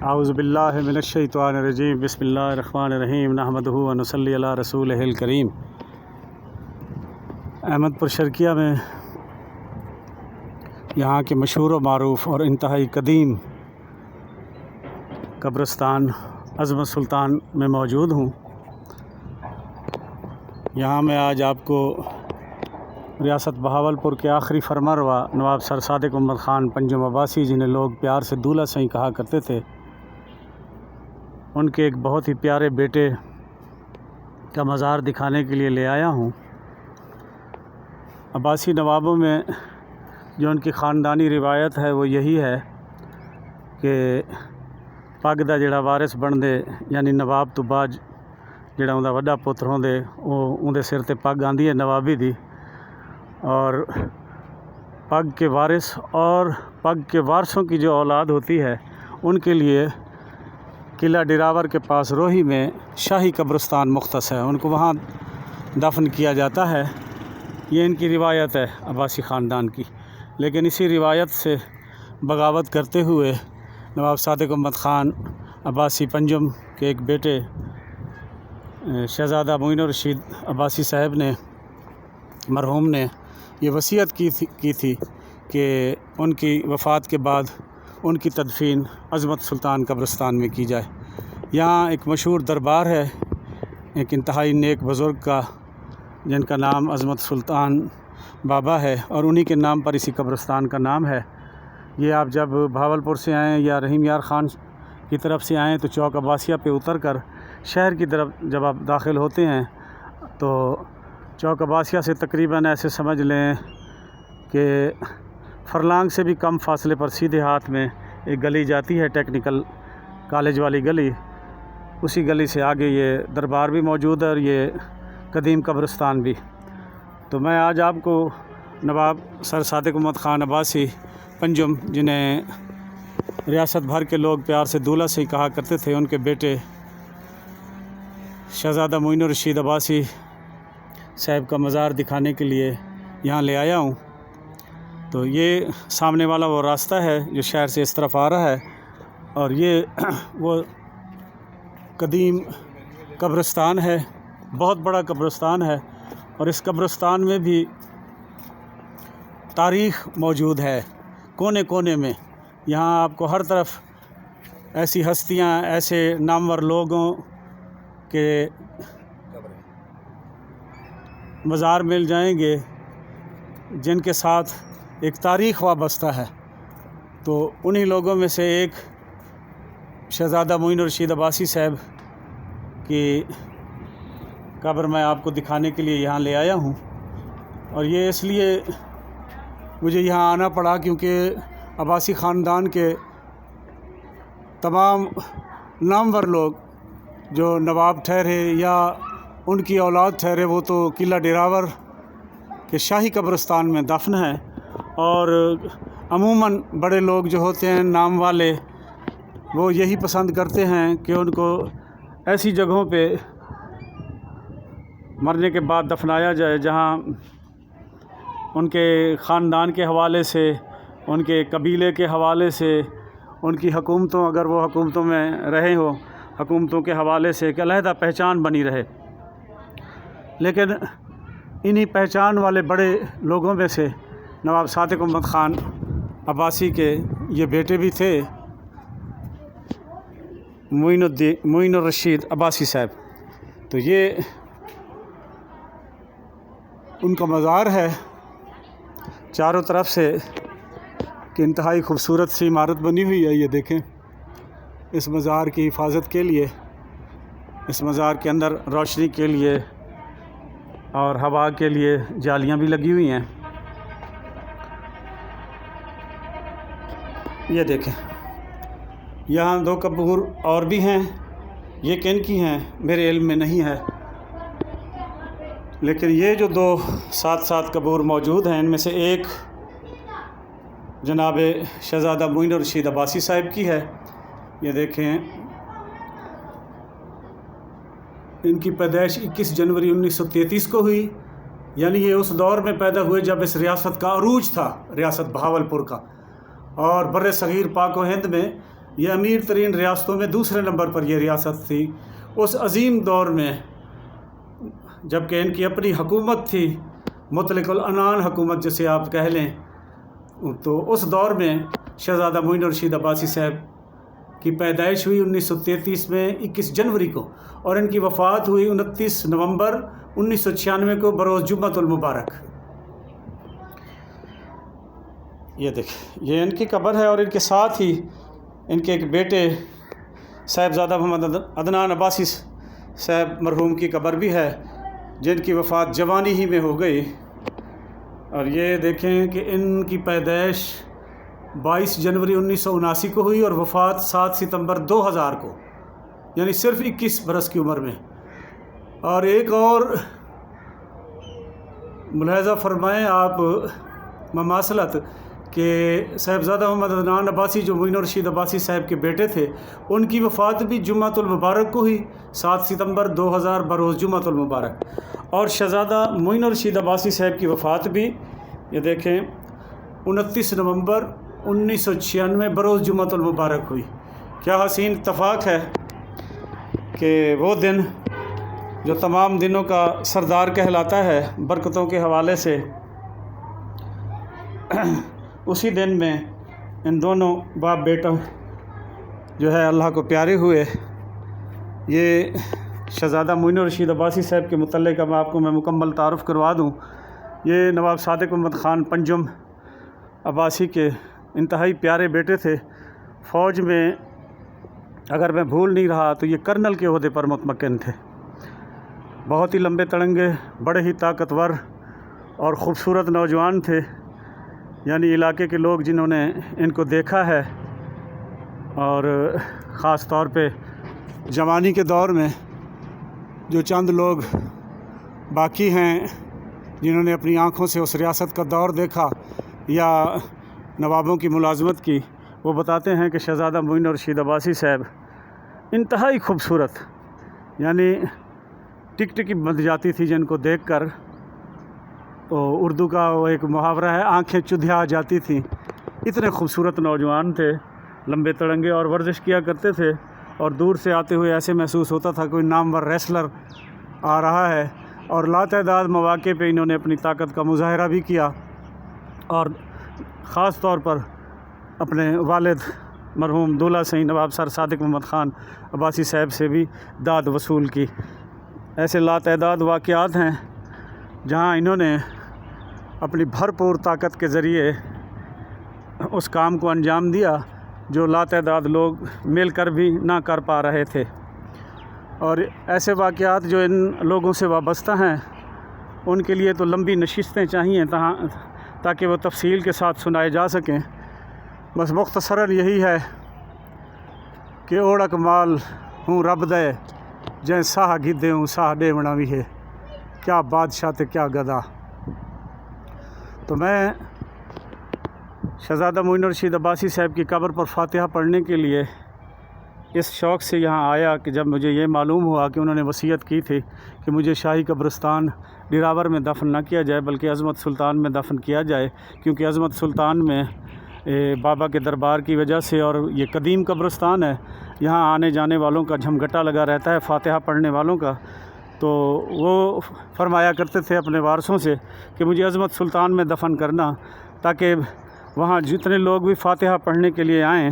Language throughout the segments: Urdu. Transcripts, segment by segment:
اعوذ باللہ من الشیطان الرجیم بسم اللہ الرحمن الرحیم نحمدہ و نصلی علی رسولہ الکریم۔ احمد پور شرقیہ میں یہاں کے مشہور و معروف اور انتہائی قدیم قبرستان عظمت سلطان میں موجود ہوں۔ یہاں میں آج آپ کو ریاست بہاولپور کے آخری فرمانروا نواب سر صادق احمد خان پنجم عباسی، جنہیں لوگ پیار سے دولہ سائیں کہا کرتے تھے، ان کے ایک بہت ہی پیارے بیٹے کا مزار دکھانے کے لیے لے آیا ہوں۔ عباسی نوابوں میں جو ان کی خاندانی روایت ہے وہ یہی ہے کہ پگ دا جڑا وارث بن دے، یعنی نواب تو بعد جڑا اوندا وڈا پتر ہوندے وہ اندے سر تے پگ آندی ہے نوابی دی، اور پگ کے وارث اور پگ کے وارثوں کی جو اولاد ہوتی ہے ان کے لیے قلعہ ڈراور کے پاس روہی میں شاہی قبرستان مختص ہے، ان کو وہاں دفن کیا جاتا ہے۔ یہ ان کی روایت ہے عباسی خاندان کی، لیکن اسی روایت سے بغاوت کرتے ہوئے نواب صادق احمد خان عباسی پنجم کے ایک بیٹے شہزادہ معین الرشید عباسی صاحب نے، مرحوم نے، یہ وصیت کی تھی کہ ان کی وفات کے بعد ان کی تدفین عظمت سلطان قبرستان میں کی جائے۔ یہاں ایک مشہور دربار ہے ایک انتہائی نیک بزرگ کا، جن کا نام عظمت سلطان بابا ہے، اور انہی کے نام پر اسی قبرستان کا نام ہے۔ یہ آپ جب بہاولپور سے آئیں یا رحیم یار خان کی طرف سے آئیں تو چوک عباسیہ پہ اتر کر شہر کی طرف جب آپ داخل ہوتے ہیں تو چوک عباسیہ سے تقریباً ایسے سمجھ لیں کہ فرلانگ سے بھی کم فاصلے پر سیدھے ہاتھ میں ایک گلی جاتی ہے، ٹیکنیکل کالج والی گلی، اسی گلی سے آگے یہ دربار بھی موجود ہے اور یہ قدیم قبرستان بھی۔ تو میں آج آپ کو نواب سر صادق احمد خان عباسی پنجم، جنہیں ریاست بھر کے لوگ پیار سے دولہ سے کہا کرتے تھے، ان کے بیٹے شہزادہ معین الرشید عباسی صاحب کا مزار دکھانے کے لیے یہاں لے آیا ہوں۔ تو یہ سامنے والا وہ راستہ ہے جو شہر سے اس طرف آ رہا ہے، اور یہ وہ قدیم قبرستان ہے، بہت بڑا قبرستان ہے، اور اس قبرستان میں بھی تاریخ موجود ہے کونے کونے میں۔ یہاں آپ کو ہر طرف ایسی ہستیاں، ایسے نامور لوگوں کے مزار مل جائیں گے جن کے ساتھ ایک تاریخ وابستہ ہے۔ تو انہی لوگوں میں سے ایک شہزادہ معین الرشید عباسی صاحب کی قبر میں آپ کو دکھانے کے لیے یہاں لے آیا ہوں، اور یہ اس لیے مجھے یہاں آنا پڑا کیونکہ عباسی خاندان کے تمام نامور لوگ جو نواب ٹھہرے یا ان کی اولاد ٹھہرے وہ تو قلعہ ڈراور کے شاہی قبرستان میں دفن ہیں، اور عموماً بڑے لوگ جو ہوتے ہیں نام والے وہ یہی پسند کرتے ہیں کہ ان کو ایسی جگہوں پہ مرنے کے بعد دفنایا جائے جہاں ان کے خاندان کے حوالے سے، ان کے قبیلے کے حوالے سے، ان کی حکومتوں، اگر وہ حکومتوں میں رہے ہوں، حکومتوں کے حوالے سے ایک علیحدہ پہچان بنی رہے۔ لیکن انہی پہچان والے بڑے لوگوں میں سے نواب صادق احمد خان عباسی کے یہ بیٹے بھی تھے، معین الرشید عباسی صاحب۔ تو یہ ان کا مزار ہے، چاروں طرف سے کہ انتہائی خوبصورت سی عمارت بنی ہوئی ہے۔ یہ دیکھیں، اس مزار کی حفاظت کے لیے، اس مزار کے اندر روشنی کے لیے اور ہوا کے لیے جالیاں بھی لگی ہوئی ہیں۔ یہ دیکھیں، یہاں 2 قبور اور بھی ہیں، یہ کن کی ہیں میرے علم میں نہیں ہے، لیکن یہ جو 2 ساتھ ساتھ قبور موجود ہیں ان میں سے ایک جناب شہزادہ معین الرشید عباسی صاحب کی ہے۔ یہ دیکھیں، ان کی پیدائش 21 جنوری 1933 کو ہوئی، یعنی یہ اس دور میں پیدا ہوئے جب اس ریاست کا عروج تھا، ریاست بہاولپور کا، اور بر صغیر پاک و ہند میں یہ امیر ترین ریاستوں میں دوسرے نمبر پر یہ ریاست تھی اس عظیم دور میں، جب کہ ان کی اپنی حکومت تھی، مطلق العنان حکومت جسے آپ کہہ لیں۔ تو اس دور میں شہزادہ معین الرشید عباسی صاحب کی پیدائش ہوئی 1933 میں 21 جنوری کو، اور ان کی وفات ہوئی 29 نومبر 1996 کو بروز جمعۃ المبارک۔ یہ دیکھیں، یہ ان کی قبر ہے، اور ان کے ساتھ ہی ان کے ایک بیٹے صاحبزادہ محمد عدنان عباسی صاحب مرحوم کی قبر بھی ہے، جن کی وفات جوانی ہی میں ہو گئی۔ اور یہ دیکھیں کہ ان کی پیدائش 22 جنوری 1979 کو ہوئی اور وفات 7 ستمبر 2000 کو، یعنی صرف 21 برس کی عمر میں۔ اور ایک اور ملاحظہ فرمائیں آپ مماثلت کہ صاحبزادہ محمد عدنان عباسی جو معین الرشید عباسی صاحب کے بیٹے تھے، ان کی وفات بھی جمعۃ المبارک کو ہوئی 7 ستمبر 2000 بروز جمعۃ المبارک۔ اور شہزادہ معین الرشید عباسی صاحب کی وفات بھی یہ دیکھیں 29 نومبر 1996 بروز جمعۃ المبارک ہوئی۔ کیا حسین اتفاق ہے کہ وہ دن جو تمام دنوں کا سردار کہلاتا ہے برکتوں کے حوالے سے، اسی دن میں ان دونوں باپ بیٹا جو ہے اللہ کو پیارے ہوئے۔ یہ شہزادہ معین الرشید عباسی صاحب کے متعلق اب آپ کو میں مکمل تعارف کروا دوں۔ یہ نواب صادق محمد خان پنجم عباسی کے انتہائی پیارے بیٹے تھے۔ فوج میں اگر میں بھول نہیں رہا تو یہ کرنل کے عہدے پر متمکن تھے۔ بہت ہی لمبے تڑنگے، بڑے ہی طاقتور اور خوبصورت نوجوان تھے، یعنی علاقے کے لوگ جنہوں نے ان کو دیکھا ہے، اور خاص طور پہ جوانی کے دور میں جو چند لوگ باقی ہیں جنہوں نے اپنی آنکھوں سے اس ریاست کا دور دیکھا یا نوابوں کی ملازمت کی، وہ بتاتے ہیں کہ شہزادہ معین الرشید عباسی صاحب انتہائی خوبصورت، یعنی ٹکٹکی بندھ جاتی تھی جن کو دیکھ کر۔ تو اردو کا وہ ایک محاورہ ہے، آنکھیں چدھیا جاتی تھیں۔ اتنے خوبصورت نوجوان تھے، لمبے تڑنگے، اور ورزش کیا کرتے تھے، اور دور سے آتے ہوئے ایسے محسوس ہوتا تھا کوئی نامور ریسلر آ رہا ہے۔ اور لاتعداد مواقع پہ انہوں نے اپنی طاقت کا مظاہرہ بھی کیا، اور خاص طور پر اپنے والد مرحوم دولہ سعید نواب سر صادق محمد خان عباسی صاحب سے بھی داد وصول کی۔ ایسے لاتعداد واقعات ہیں جہاں انہوں نے اپنی بھرپور طاقت کے ذریعے اس کام کو انجام دیا جو لاتعداد لوگ مل کر بھی نہ کر پا رہے تھے۔ اور ایسے واقعات جو ان لوگوں سے وابستہ ہیں ان کے لیے تو لمبی نشستیں چاہیے تاکہ وہ تفصیل کے ساتھ سنائے جا سکیں۔ بس مختصراً یہی ہے کہ اوڑک مال ہوں رب دے، جیں ساہ گدے ہوں ساہ ڈیونا بھی ہے، کیا بادشاہ تے کیا گدا۔ تو میں شہزادہ معین الرشید عباسی صاحب کی قبر پر فاتحہ پڑھنے کے لیے اس شوق سے یہاں آیا کہ جب مجھے یہ معلوم ہوا کہ انہوں نے وصیت کی تھی کہ مجھے شاہی قبرستان ڈراور میں دفن نہ کیا جائے بلکہ عظمت سلطان میں دفن کیا جائے، کیونکہ عظمت سلطان میں بابا کے دربار کی وجہ سے، اور یہ قدیم قبرستان ہے، یہاں آنے جانے والوں کا جھمگٹا لگا رہتا ہے، فاتحہ پڑھنے والوں کا۔ تو وہ فرمایا کرتے تھے اپنے وارثوں سے کہ مجھے عظمت سلطان میں دفن کرنا، تاکہ وہاں جتنے لوگ بھی فاتحہ پڑھنے کے لیے آئیں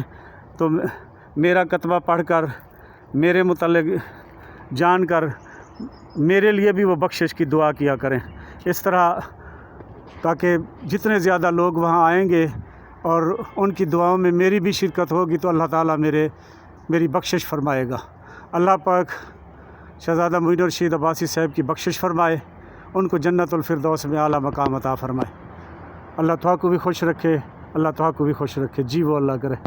تو میرا کتبہ پڑھ کر، میرے متعلق جان کر میرے لیے بھی وہ بخشش کی دعا کیا کریں۔ اس طرح تاکہ جتنے زیادہ لوگ وہاں آئیں گے اور ان کی دعاؤں میں میری بھی شرکت ہوگی تو اللہ تعالیٰ میری بخشش فرمائے گا۔ اللہ پاک شہزادہ معین الرشید عباسی صاحب کی بخشش فرمائے، ان کو جنت الفردوس میں اعلیٰ مقام عطا فرمائے۔ اللہ تعالیٰ کو بھی خوش رکھے، اللہ تعالیٰ کو بھی خوش رکھے، جی وہ اللہ کرے۔